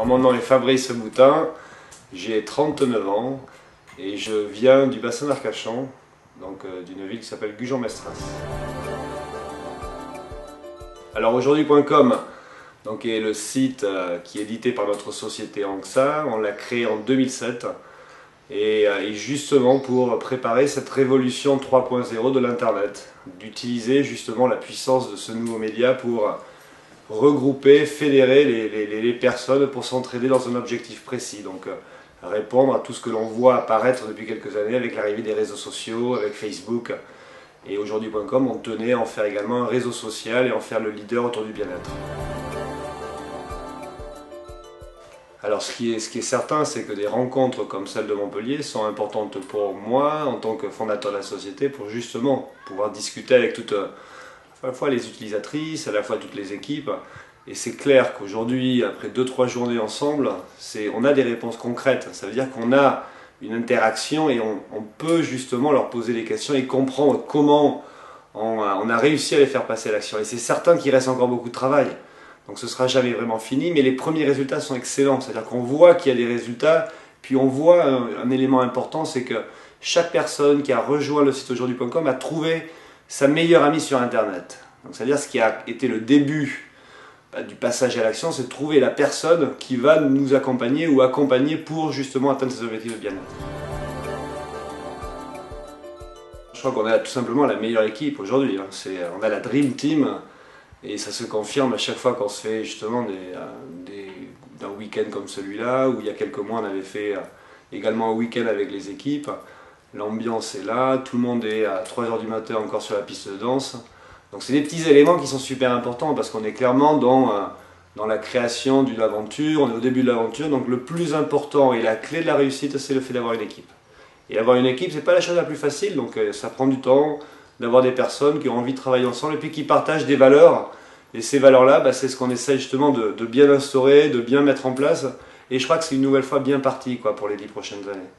Alors mon nom est Fabrice Boutin, j'ai 39 ans et je viens du bassin d'Arcachon, donc d'une ville qui s'appelle Gujan-Mestras. Alors aujourd'hui.com est le site qui est édité par notre société ANXA. On l'a créé en 2007 et justement pour préparer cette révolution 3.0 de l'internet, d'utiliser justement la puissance de ce nouveau média pour regrouper, fédérer les personnes pour s'entraider dans un objectif précis. Donc répondre à tout ce que l'on voit apparaître depuis quelques années avec l'arrivée des réseaux sociaux, avec Facebook. Et aujourd'hui.com, on tenait à en faire également un réseau social et en faire le leader autour du bien-être. Alors ce qui est certain, c'est que des rencontres comme celle de Montpellier sont importantes pour moi en tant que fondateur de la société pour justement pouvoir discuter avec toutes, à la fois les utilisatrices, à la fois toutes les équipes. Et c'est clair qu'aujourd'hui, après 2-3 journées ensemble, on a des réponses concrètes. Ça veut dire qu'on a une interaction et on peut justement leur poser des questions et comprendre comment on a réussi à les faire passer à l'action. Et c'est certain qu'il reste encore beaucoup de travail. Donc ce ne sera jamais vraiment fini, mais les premiers résultats sont excellents. C'est-à-dire qu'on voit qu'il y a des résultats, puis on voit un élément important, c'est que chaque personne qui a rejoint le site aujourd'hui.com a trouvé sa meilleure amie sur Internet. C'est-à-dire ce qui a été le début du passage à l'action, c'est de trouver la personne qui va nous accompagner ou accompagner pour justement atteindre ses objectifs de bien-être. Je crois qu'on a tout simplement la meilleure équipe aujourd'hui. On a la Dream Team et ça se confirme à chaque fois qu'on se fait justement d'un week-end comme celui-là, où il y a quelques mois on avait fait également un week-end avec les équipes. L'ambiance est là, tout le monde est à 3 h du matin encore sur la piste de danse. Donc c'est des petits éléments qui sont super importants parce qu'on est clairement dans la création d'une aventure, on est au début de l'aventure, donc le plus important et la clé de la réussite, c'est le fait d'avoir une équipe. Et avoir une équipe, c'est pas la chose la plus facile, donc ça prend du temps d'avoir des personnes qui ont envie de travailler ensemble et puis qui partagent des valeurs. Et ces valeurs-là, c'est ce qu'on essaie justement de bien instaurer, de bien mettre en place. Et je crois que c'est une nouvelle fois bien parti pour les 10 prochaines années.